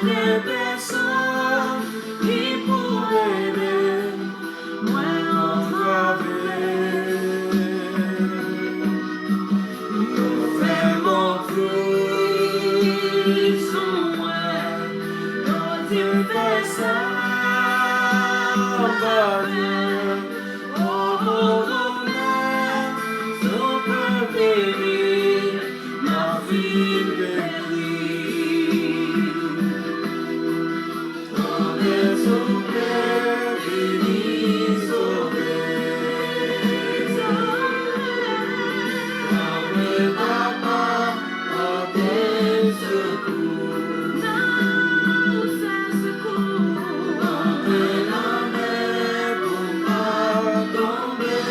des personnes qui pourraient aider, moi entraver. Nous faisons plus ou moins, quand tu fais ça, va bien. Oh, oh, oh, on peut périr, ma vie périt. On est sauvé, fini sauvé. Après papa, on est secours. Après la mer, pour pas tomber.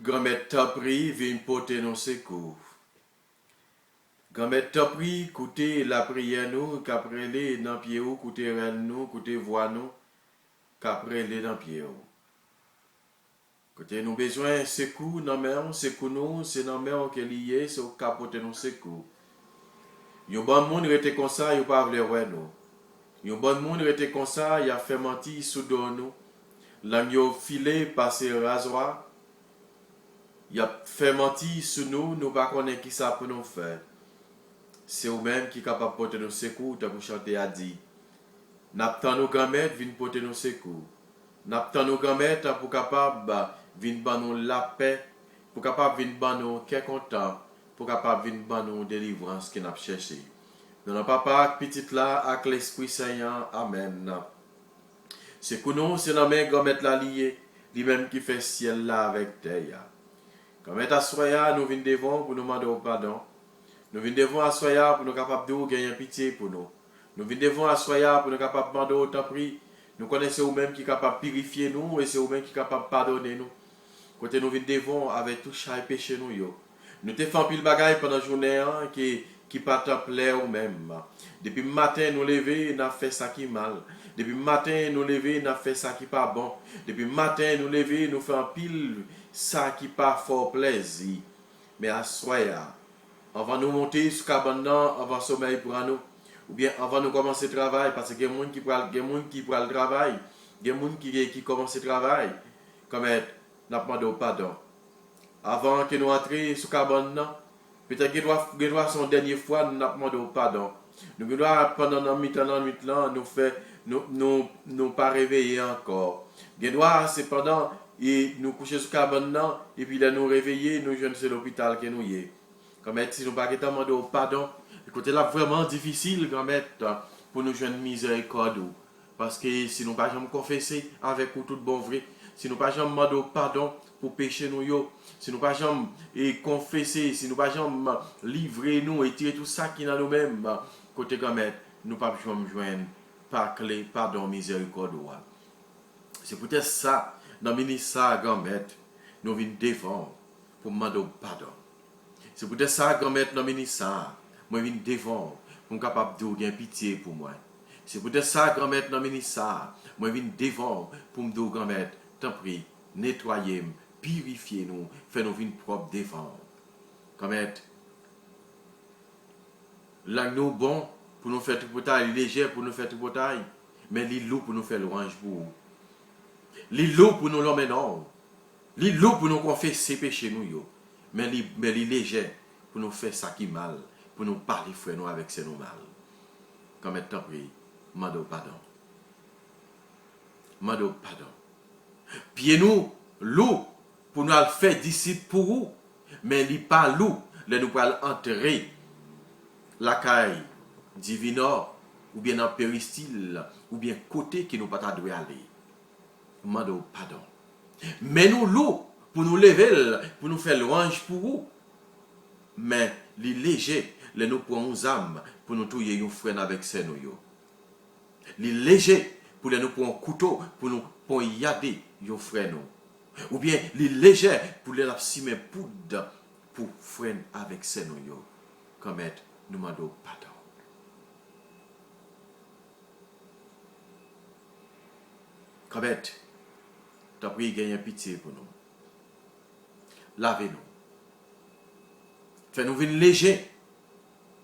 Grand-mère t'a pris, vient porter nos secours. Grand-mère t'a pris, écoutez la prière nous, qu'après les dans pied ou, écoutez reine nous, écoutez voix nous, qu'après les dans pied ou. Écoutez, nous besoin secours dans mer, secours nous, c'est dans mer qui est lié, c'est au capoter nos secours. Yon bon monde rete comme ça, yon pas vle ouais nous. Yon bon monde rete comme ça, il a fait mentir sous dos nous. Lang yo filé passer rasoir. Il a fait mentir sur nous, nous pas connaître qui ça pour nous faire. C'est vous-même qui est capable de porter nos secours, pour chanter à dire. N'attend nos grand-mères viennent porter nos secours. N'attend nos grand-mères pour capable venir ban nous la paix, pour capable venir ban nous qu'est content, pour capable venir ban nous délivrance que n'a cherché. Dans le papa petite là avec l'Esprit Saint, amen. C'est que nous, c'est la même grand-mère là liée, lui-même qui fait ciel là avec terre. Comme est assoya, nous venons devant pour nous demander pardon. Nous venons devant assoya pour nous capables de gagner pitié pour nous. Nous venons devant assoya pour nous capables de demander autant prix. Nous connaissons vous-même qui est capable de purifier nous et c'est vous-même qui est capable de pardonner nous. Quand nous venons devant avec tout chaque péché nous yo. Nous te faisons pile bagaille pendant la journée qui pas te plaire ou même. Depuis le matin nous lever, nous fait ça qui mal. Depuis le matin nous lever, nous fait ça qui pas bon. Depuis le matin nous lever, nous faisons pile ça qui pas fort plaisir. Mais à soya, avant nous monter sur cabane avant sommeil pour nous ou bien avant nous commencer le travail parce que y a des gens qui prennent le travail, il y a des gens qui commencent le travail comme n'a pas demandé pardon. Avant que nous entrions sur cabane peut-être que doit son dernière fois nous n'a demandé pardon. Nous doit pendant la nuit là nous pas réveiller encore. Il doit cependant et nous coucher sur cabane et puis là nous réveiller nous jeunes c'est l'hôpital que nous y est. Comme si nous pas demandé pardon, écoutez là vraiment difficile quand même pour nous jeunes miséricorde parce que si nous pas jamais confesser avec tout bon vrai, si nous pas jamais demander pardon pour pécher nous yo, si nous pas jamais confesser, si nous pas jamais livrer nous et tirer tout ça qui dans nous-mêmes côté quand même nous pas jamais joindre par clé pardon miséricorde. C'est peut-être ça dans le ministère grand-mère nous venons défendre pour demander pardon. C'est peut-être ça grand-mère dans le ministère moi viens défendre pour capable de gagner pitié pour moi. C'est peut-être ça grand-mère dans le ministère moi viens défendre pour me dire grand-mère t'en prie nettoyer purifier nous faire nous une propre défendre. Grand-mère l'agneau bon pour nous faire tout bataille léger pour nous faire tout bataille mais les loups pour nous faire louange pour les loups pour nous l'emmener non. Les loups pour nous confesser péché nous yo. Mais les légers pour nous faire ça qui mal, pour nous parler frère nous avec c'est nous mal. Comme étant pris, mando pardon. Mando pardon. Pied nous loup pour nous faire disciples pour vous. mais il pas loup, nous pouvons entrer la caille divinor, ou bien en péristyle, ou bien côté qui nous pas doit aller. Demandons pardon. Mais nous loup pour nous lever, pour nous faire louange pour vous. Mais les légers, les nous prenons aux âmes pour nous tuer une frère avec ses nous. Les légers, pour les nous prendre couteau pour nous pour y aider une frère nous. Ou bien les légers pour les lapsimer poudre pour frère avec ses nous. Comme être, nous demandons pardon. Comme être, t'as pris gagner pitié pour nous. Lavez-nous. Fais-nous venir léger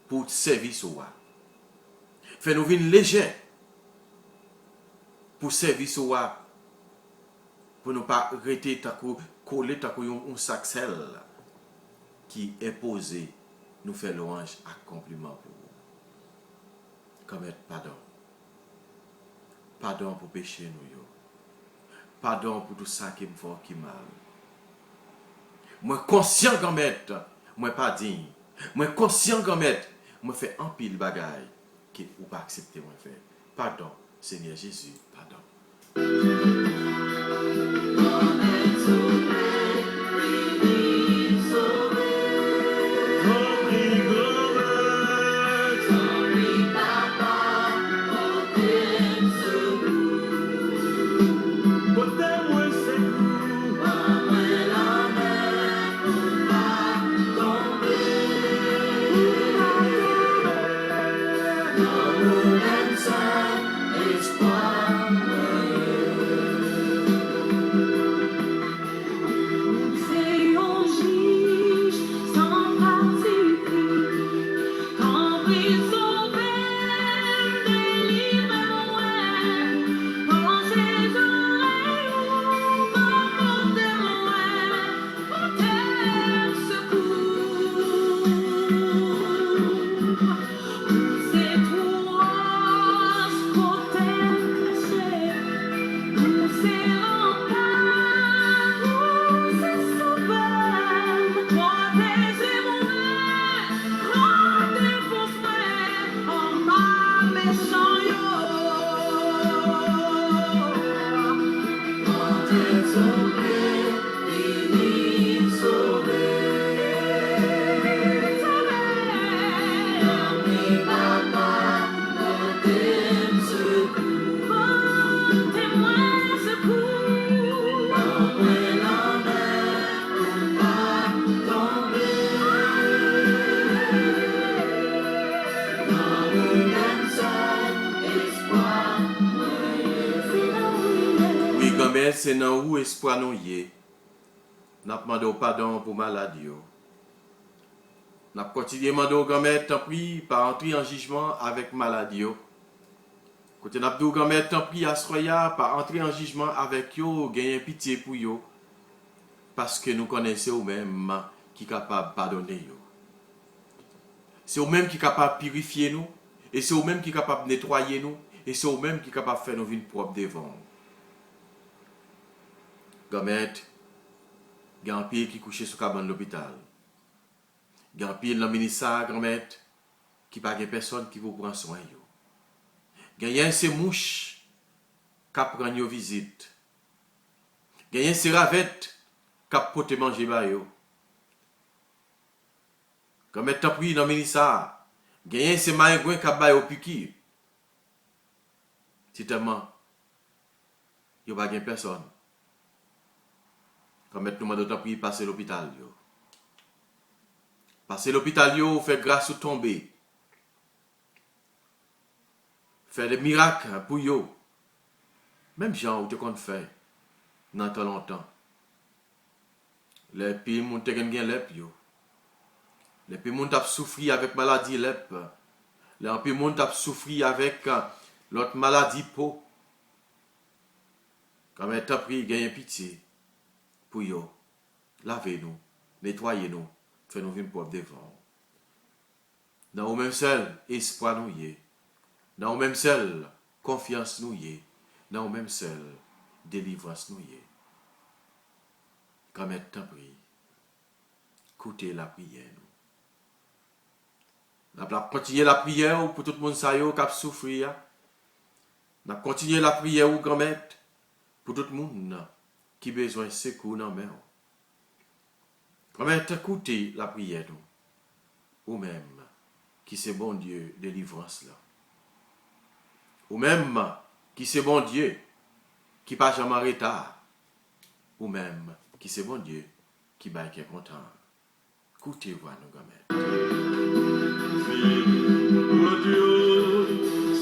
pour servir soi. Fais-nous venir léger pour servir soi. Pour ne pas arrêter coller un sac sel qui est posé, nous fait louange à compliment pour vous. Comme être pardon. Pardon pour péché nous. Pardon pour tout ça qui me fait qui mal. Moi conscient comme être, moi pas digne. Moi conscient comme être, moi fait un pile bagaille qui ou pas accepter moi faire. Pardon, Seigneur Jésus, pardon. C'est dans où espoir nous y. N'a demandé pardon pour maladie. N'a continué demander grand-mère tant pis pas entrer en jugement avec maladie. Côté n'a dit grand-mère tant pis assoya pas entrer en jugement avec yo, gagner pitié pour yo parce que nous connaissons même qui capable pardonner yo. C'est eux même qui capable purifier nous et c'est eux même qui capable nettoyer nous et c'est eux même qui capable faire nos vies propres devant. Gamet, il y a un pied qui couche sur cabane de l'hôpital. Il y a un pied dans le ministère, Gamet, qui n'a pas personne qui vous prend soin. Il y a ces mouches qui prennent une visite. Il y a ces ravettes qui peuvent te manger. Gamet, tu as pris dans le ministère. Il y a ces maïgouins qui ont piqué. C'est tellement. Il n'y a pas personne. Comme nous m'avons appris passer l'hôpital. Passer l'hôpital, fait grâce au tombé. Faire des miracles pour yo. Même gens où tu comptes faire dans tant longtemps. Les pays moun te gen lep yo. Les pays moun tap souffri avec maladie lep. Les pays moun tap souffri avec l'autre maladie peau. Comme t'as pris gagne pitié. Pour yo, lavez-nous, nettoyez-nous, faites-nous vivre pour devant. Dans au même seul, espoir nous y est. Dans au même seul, confiance nous y est. Dans au même seul, délivrance nous y est. Comme est t'en prie. écoutez la prière. Nous avons continué la prière pour tout le monde qui a souffert. Nous avons continué la prière ou grand-mère pour tout le monde qui a besoin de secours dans la main. Grand-mère, écoutez la prière ou même qui c'est bon Dieu délivrance là. Ou même qui c'est bon Dieu qui pas jamais arrêté. Ou même qui c'est bon Dieu qui va être content. Écoutez-vous nous grand-mère. Mon Dieu,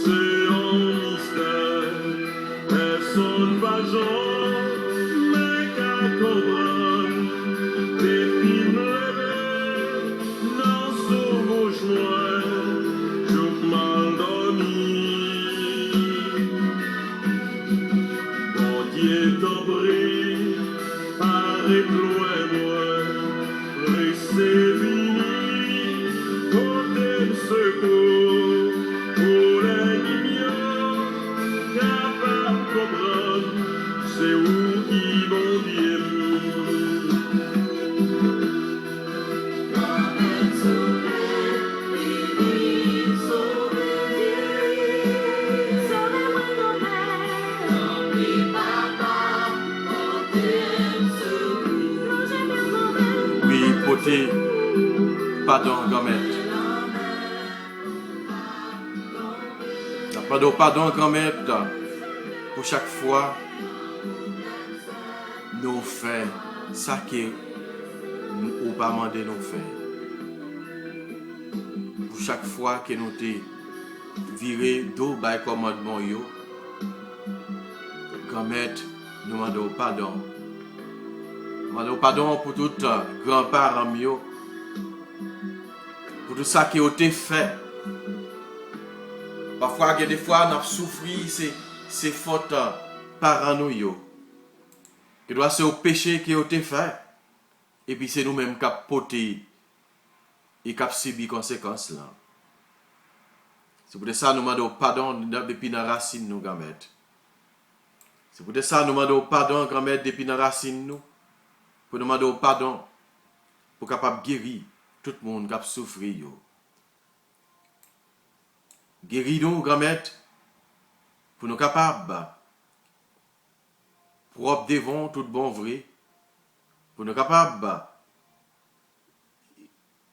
c'est un mystère, personne va jamais qu'à comprendre. Depuis me lever dans ce beau joie, je m'endormis. Mon Dieu t'en prie, arrête loin moi, laissez venir, portez le secours pour les mignons, capables de comprendre, c'est où qui vont dire. Oui, portez pardon, grand-mère. Pardon, grand-mère, pour chaque fois nous faisons ça que nous pas demandé nous faire. Pour chaque fois que nous te viré d'eau by commandement yo, grand-mère, nous demandons pardon. Nous demandons pardon pour tout grand-parents mieux, pour tout ça qui a été fait. Parfois, des fois, nous avons souffert, c'est faute parents nous. Que doit c'est au péché qui a été fait. Et puis c'est nous-mêmes qui avons porté et qui avons subi les conséquences là. C'est pour ça que nous demandons pardon depuis la racine nous, grand-mère. C'est pour ça que nous demandons pardon, grand-mère, depuis la racine nous. Pour nous demander pardon pour capable guérir tout le monde qui a souffert. Guérir nous, grand-mère, pour nous capables propre devant tout bon vrai, pour nous capables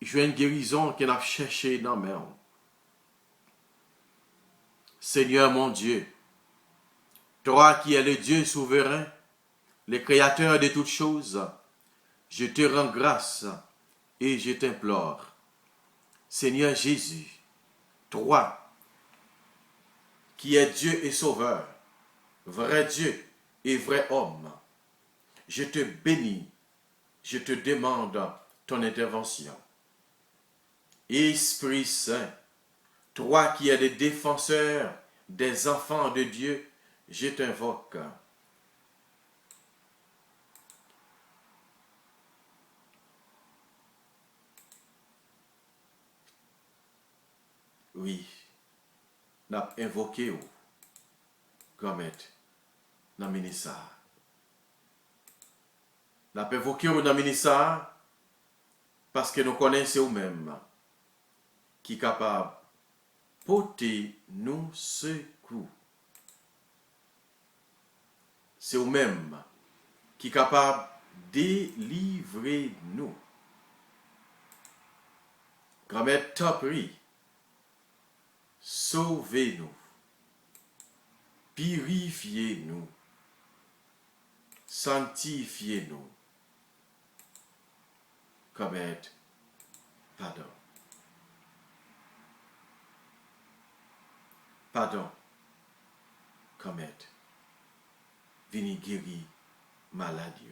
jouer une guérison qu'on a cherché dans la mer. Seigneur mon Dieu, toi qui es le Dieu souverain, le créateur de toutes choses, je te rends grâce et je t'implore. Seigneur Jésus, toi qui es Dieu et Sauveur, vrai Dieu et vrai homme, je te bénis, je te demande ton intervention. Esprit Saint, toi qui es le défenseur des enfants de Dieu, je t'invoque. Oui, n'a invoqué ou, grand-mère, dans le ministère. N'a invoqué ou dans le ministère parce que nous connaissons nous-mêmes qui est capable de porter nous secours. C'est nous-mêmes qui est capable de délivrer nous. Grand-mère, t'en prie. Sauvez-nous, purifiez-nous, sanctifiez-nous. Grand-mère, pardon. Pardon, grand-mère, venez guérir maladie.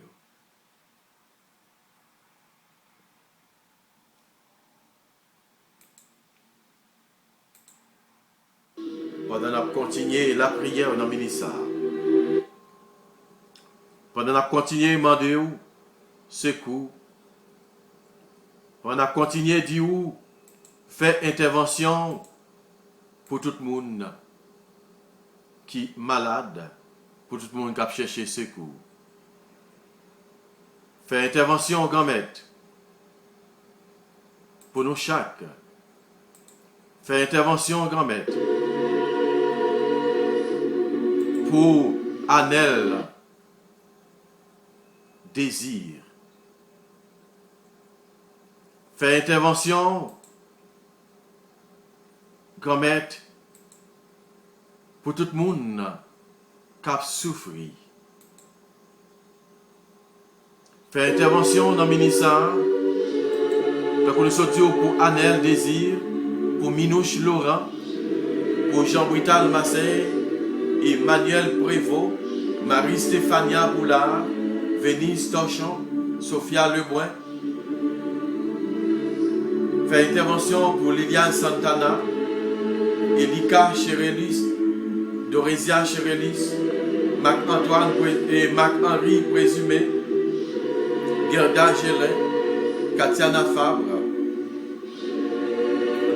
Pendant qu'on continue la prière dans le ministère, pendant qu'on continue à demander secours, pendant qu'on continue à dire faire intervention pour tout le monde qui est malade, pour tout le monde qui a cherché secours. Faire intervention, grand-mère, pour nous chaque. Fais intervention, grand maître. Pour Anel, désir. Fais intervention, grand maître, pour tout le monde qui a souffert. Fais intervention dans le ministère. Donc nous sommes pour Anel Désir, pour Minouche Laurent, pour Jean-Brital Massé, Emmanuel Prévost, Marie-Stéphania Boulard, Venise Torchon, Sophia Lebrun. Fais intervention pour Liliane Santana, Elika Chérelis, Dorésia Chérelis, Marc-Antoine et Marc-Henri Présumé, Gerda Gélin, Katiana Fabre,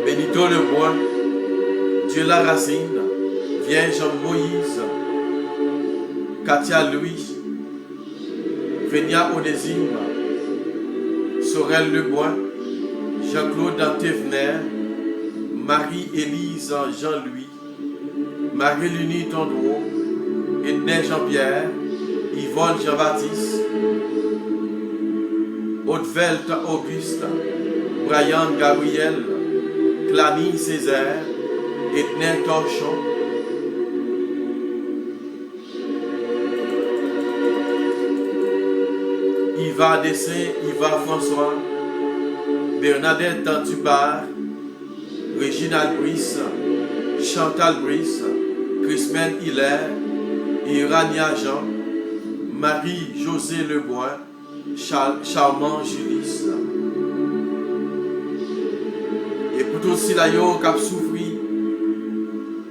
Benito Lebois, Dieu la Racine, Vierge Moïse, Katia Louis, Vénia Onésime, Sorel Lebois, Jean-Claude Dantévener, Marie-Élise Jean-Louis, Marie-Lunie Tondreau, Edney Jean-Pierre, Yvonne Jean-Baptiste, Hautevelt Auguste, Brian Gabriel, Clany Césaire, Edney Torchon, Yva Dessin, Yva François, Bernadette Dubar, Réginald Brice, Chantal Brice, Christine Hilaire, Irania Jean, Marie-José Lebois, Charmant Julis. Et pour tous ceux qui ont souffert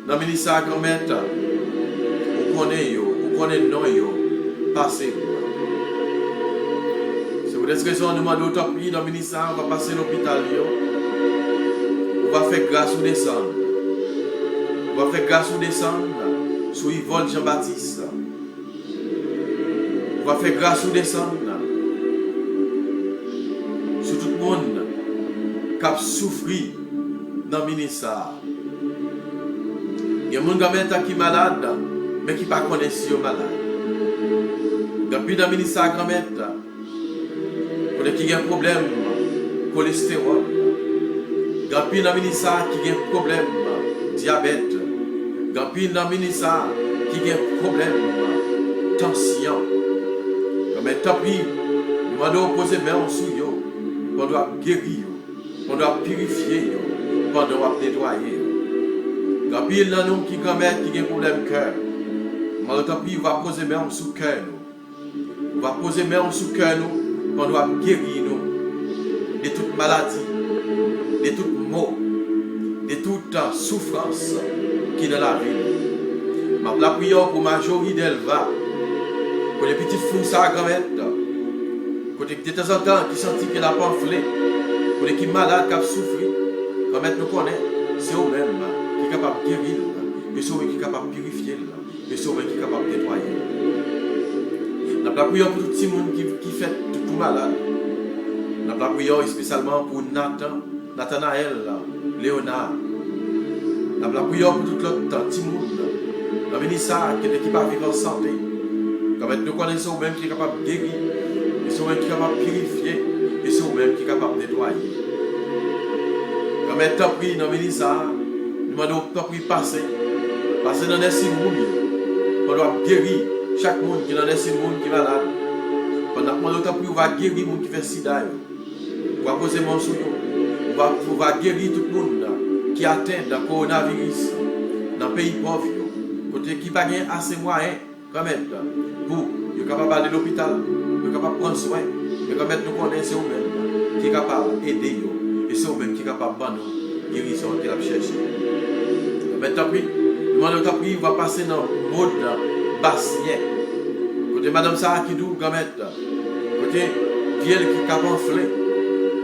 dans le ministère de grand-mère, vous connaissez le nom, passez. Si vous avez raison de demander autopsie dans le ministère, on va passer l'hôpital. On va faire grâce ou descendre. On va faire grâce ou descendre sur Yvonne Jean-Baptiste. On va faire grâce ou descendre sur tout le monde qui a souffert dans le ministère. Il y a des gens qui sont malades, mais qui ne connaissent pas si ils sont malades. Depuis dans le ministère grand-mère, qui a un problème de cholestérol, depuis dans le ministère qui a un problème de diabète, depuis dans le ministère qui a un problème de tension. Mais tant pis, nous devons poser main sur eux, on doit guérir, on doit purifier, on doit nettoyer. Depuis dans nous qui a un problème de cœur, tant pis, on va poser main sur le cœur. On va poser main sur le cœur, on doit guérir nous de toute maladie, de tout maux, de toute souffrance qui est dans la vie. La prière pour Majorie Delva, pour les petites fous à grand-mère, côté de temps en temps qui sentit qu'elle a pamphlet, pour les qui sont malades, qui ont souffert, grand-mère nous connaît, c'est eux-mêmes qui sont capables de guérir, et c'est eux qui sont capables de purifier, et c'est eux qui sont capables de nettoyer. La prière pour tout le monde qui fait tout malade. La prière spécialement pour Nathanaël, Léonard. La prière pour tout l'autre petit monde. La ministère qui est capable de vivre en santé. Comme nous connaissons même qui est capable de guérir. Et sont même qui est capable de purifier. Et sont même qui est capable de nettoyer. Comme nous avons pris dans le ministère, nous avons passer. Passer dans les 6 mois. On doit guérir. Chaque monde qui est dans les 6 monde qui est malade. Pendant que nous va guérir les gens qui fait sida. On va poser mon sou. On va guérir tout le monde qui atteint le coronavirus dans le pays pauvre. Côté qui n'a pas assez de moyens pour être capable d'aller à l'hôpital, pour capable de prendre soin. Mais quand même, nous connaissons eux-mêmes qui est capable d'aider. Et c'est eux-mêmes qui est capable de nous guérison qu'il a cherché. Maintenant, on va passer dans le mode bassien. Côté Madame Sarah qui doux, grand-mère. Côté Vielle qui a pamphlet.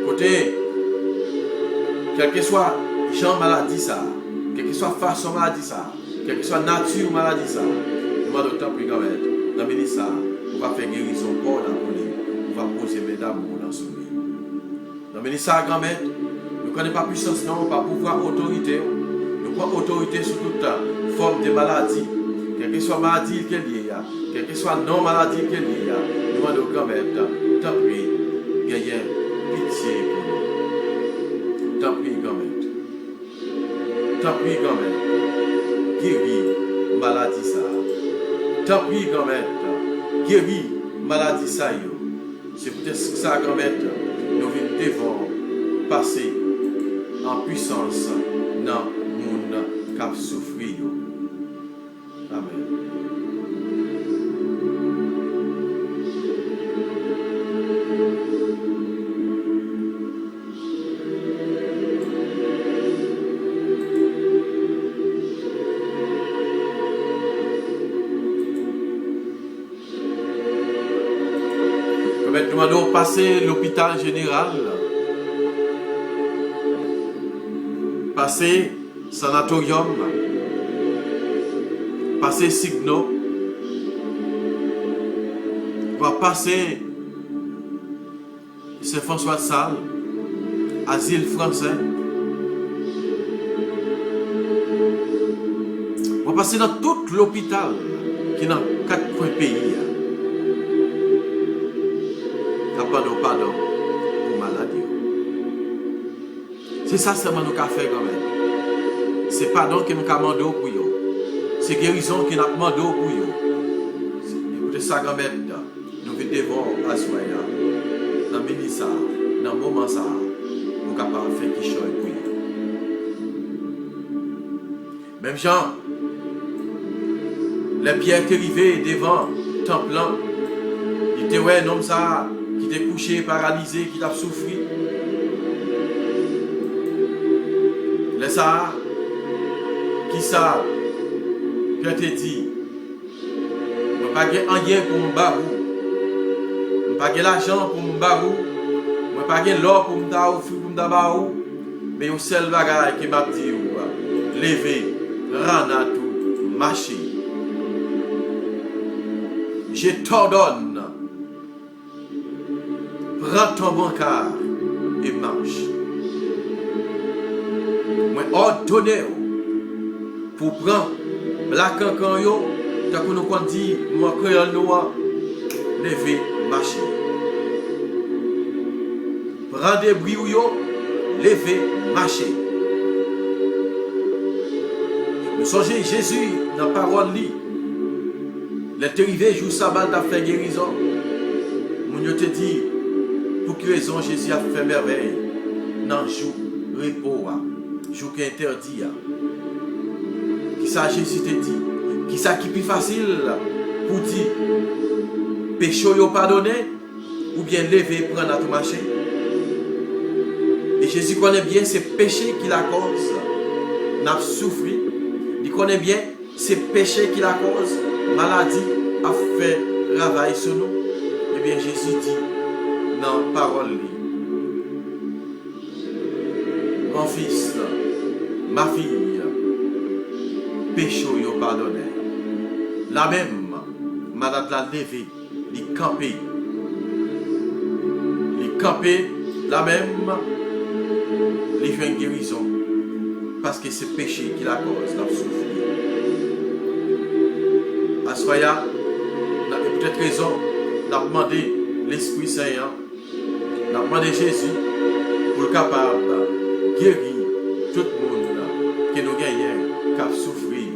Côté, quel que soit genre maladie ça, quelle que soit façon maladie ça, quelle que soit nature maladie ça, nous allons temps plus grand-mère. Dans le ministère, on va faire guérison pour la police. On va poser mes d'amour dans ce lit. Dans le ministère grand-mère, connaissons pas puissance, non, pas pouvoir, autorité. Nous prenons autorité sur toute forme de maladie. Quelle que soit maladie qu'elle y a, quelle que soit non-maladie qu'elle y a, nous demandons quand même, t'en prie, gagnez pitié pour nous. T'en prie quand même. T'en prie quand même. Guéris maladie ça. T'en prie quand même. Guéris maladie ça. C'est peut-être ça quand même. Nous devons passer en puissance dans le monde qui a souffert. Amen. Nous allons passer l'hôpital général, passer sanatorium, passer Signo, on va passer Saint-François de Sales, asile français. On va passer dans tout l'hôpital qui est dans 4 coins pays. Pardon pour maladie. C'est ça seulement nous avons fait quand même. C'est pardon que nous avons demandé pour eux. C'est guérison que nous avons demandé pour eux. Écoutez ça quand même. Nous devons asseoir dans le ministère, dans le moment ça, nous sommes capables de faire quelque chose pour eux. Même Jean, les pierres qui arrivaient devant le temple, il était ouais, un homme ça. Qui était couché, paralysé, qui t'a souffert. Les ça, qui ça, que te dit, je n'ai pas rien pour me barrer, je n'ai pas l'argent pour me barrer, je n'ai pas l'or pour me barrer, mais un seul bagage qui m'a dit, lever, rana tout, marcher. Je t'ordonne. Prends ton bancard et marche. Moi, ordonne pour prendre la cancan yo, tant que nous dit, moi, créole noir, lever, marcher. Prends des bruits yo, lever, marcher. Nous songez Jésus dans la parole li. Les arrivé jour sabbat a fait guérison. Mon yo te dit, pour que raison Jésus a fait merveille dans le jour repos, jour qui interdit. Qui ça Jésus te dit? Qui ça qui est plus facile pour dire péché yo pardonné ou bien lever prendre à tout marché? Et Jésus connaît bien c'est péché qui la cause. N'a souffert. Il connaît bien c'est péché qui la cause. Maladie a fait travail sur nous. Et bien Jésus dit dans la parole, mon fils, ma fille, péché yo pardonné. La même, malade la levé, li campé, la même, li fait une guérison. Parce que c'est péché qui la cause, la souffrir. Assoya, n'a peut-être raison, n'a demandé l'Esprit Saint, n'a demandé Jésus pour le capable de guérir tout le monde qui nous gagne, qui a souffert.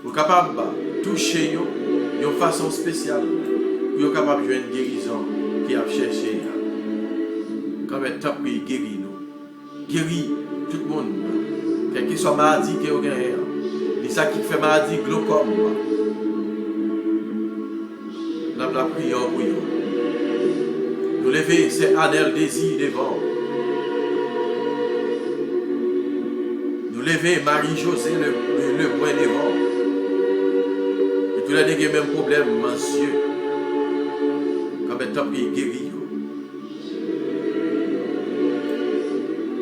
Pour le capable de toucher de façon spéciale, pour être capable de jouer une guérison qui a cherché. Comme un temps pour guérir nous. Guérir tout le monde. Quelle que soit la maladie qui est au gagne. C'est ça qui fait maladie glaucome. Nous avons la prière pour eux. Nous lever ces anels désir devant. Nous lever Marie-Josée le point devant. Et tous les nègres même problème, monsieur. Comme un temps pour guérir.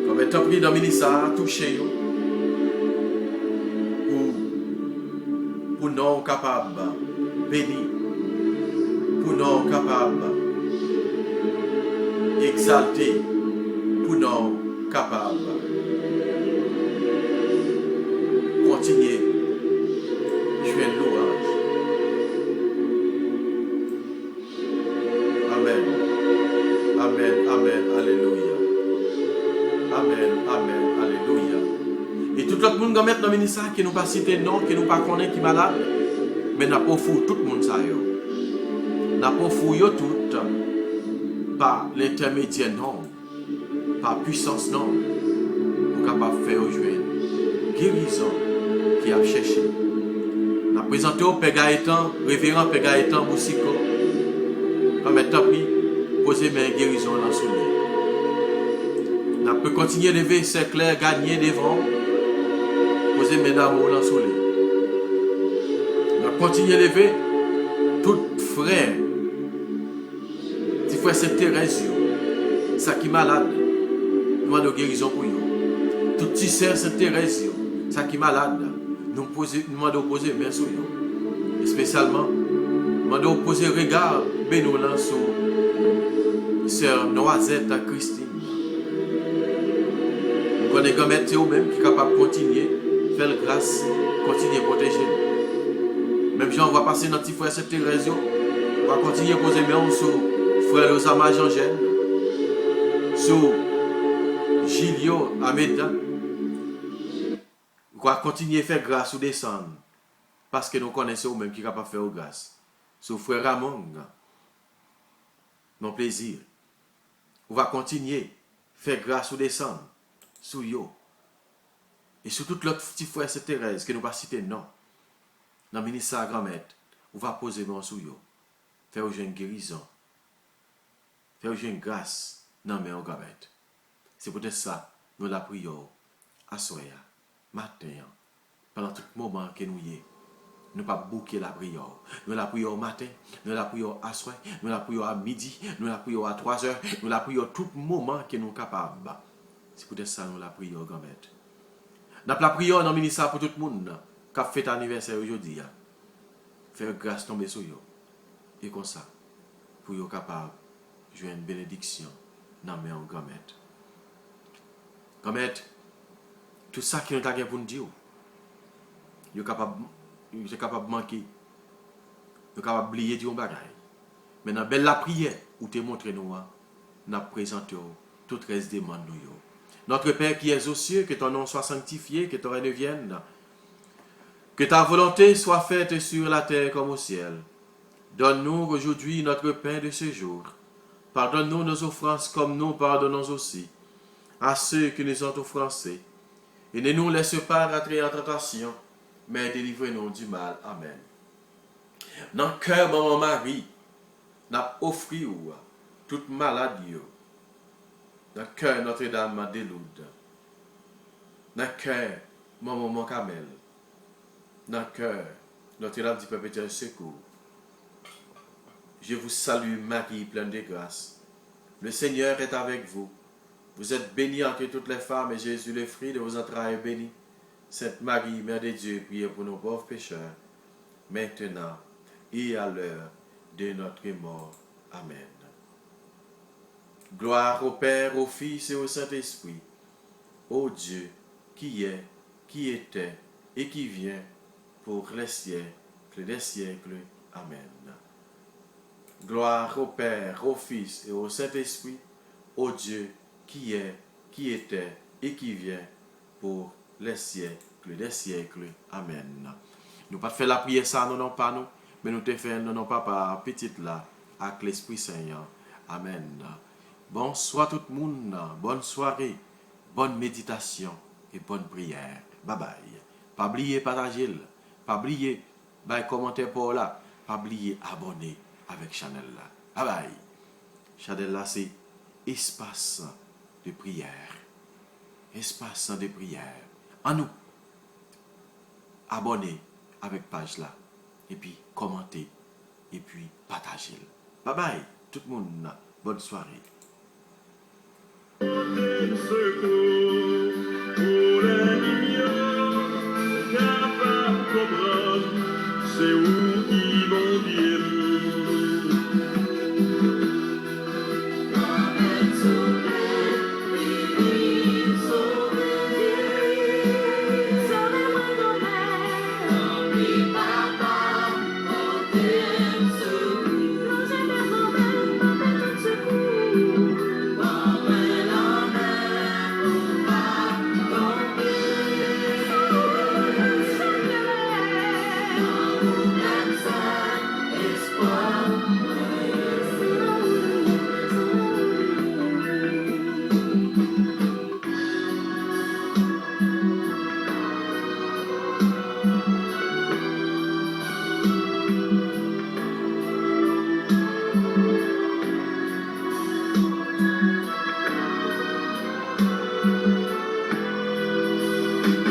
Comme un temps pour dans le ministère, toucher. Pour nous capables bénir, pour nous capables exalter, pour nous capable de continuer à jouer une louange. Amen. Amen. Amen. Alléluia. Amen. Amen. Alléluia. Et tout le monde qui met dans le ministère qui nous pas cité non, qui nous pas connaît, qui est malade, mais n'a pas fou tout le monde ça yo. N'a pas fou yo tout par l'intermédiaire non, par puissance non, pour capable faire jouer guérison qui a cherché. N'a présenté au Père Gaëtan, révérend Père Gaëtan Boussiko, comme étant pris, poser mes guérisons dans son lit. N'a peut continuer à lever ses clairs, gagner des vents, poser mes d'amour dans son lit. N'a continuer à lever tout frère, petit frère c'est Thérèse, ça qui est malade, nous demandons guérison pour eux. Tout petit sœur c'est Thérèse, ça qui est malade, nous demandons poser main sur eux. Et spécialement, nous demandons poser regard bénévolent sur sœur Noisette à Christine. Nous connaissons comme eux-mêmes qui sont capables de continuer, faire grâce, continuer à protéger. Même si on va passer dans petit frère cette Thérèse, on va continuer à poser main sur frère Osama Jean-Gène, sur Gilio Ameda. On va continuer à faire grâce ou descendre. Parce que nous connaissons même qui est capable de faire grâce. Sur frère Ramon, mon plaisir. On va continuer à faire grâce ou descendre. Sur yo. Et sur tout l'autre petit frère c'est Thérèse, que nous pas citer non. Dans le ministère grand-mère, on va poser main sur yo. Faire une guérison. Faire une grâce dans mes grand-mère. C'est peut-être ça, nous la prions à soir, matin, pendant tout moment que nous y est. Nous pas bouquer la prière. Nous la prions au matin, nous la prions à soir, nous la prions à midi, nous la prions à 3 heures, nous la prions tout moment que nous sommes capables. C'est peut-être ça, nous la prions, grand-mère. Nous la prions dans le ministère pour tout le monde qui a fait anniversaire aujourd'hui. Faire grâce tomber sur eux. Et comme ça, pour être capable de jouer une bénédiction dans mes grand-mère. Grand-mère, tout ça qui nous a pour nous dire, vous êtes capable de manquer, vous êtes capable d'oublier du bagage. Mais dans la prière, où tu montres nous, nous présentons toutes les demandes. Notre Père qui es aux cieux, que ton nom soit sanctifié, que ton règne vienne, que ta volonté soit faite sur la terre comme au ciel. Donne-nous aujourd'hui notre pain de ce jour. Pardonne-nous nos offenses comme nous pardonnons aussi à ceux qui nous ont offensés. Et ne nous laisse pas entrer en tentation, mais délivre-nous du mal. Amen. Dans le cœur, maman Marie, n'a offert toute maladie. Dans le cœur, Notre-Dame de Lourdes. Dans le cœur, maman Camel. Dans le cœur, Notre-Dame du Perpétuel Secours. Je vous salue, Marie, pleine de grâce. Le Seigneur est avec vous. Vous êtes bénie entre toutes les femmes, et Jésus, le fruit de vos entrailles, est béni. Sainte Marie, Mère de Dieu, priez pour nos pauvres pécheurs, maintenant et à l'heure de notre mort. Amen. Gloire au Père, au Fils et au Saint-Esprit, ô Dieu, qui est, qui était et qui vient, pour les siècles des siècles. Amen. Gloire au Père, au Fils et au Saint-Esprit, ô Dieu, qui est, qui était et qui vient, pour les siècles des siècles. Amen. Nous pas fait la prière ça, non pas nous, mais nous te fait non pas par petite là, avec l'Esprit Saint. Amen. Bonsoir tout le monde, bonne soirée, bonne méditation et bonne prière. Bye bye. Pas oublier partager, pas oublier commentaire pour là, pas oublier abonner avec Chanel là. Bye bye. Chanel là c'est espace de prière. Espace de prière. En nous, abonnez avec page là. Et puis, commentez. Et puis, partagez. Bye bye, tout le monde. Bonne soirée. C'est où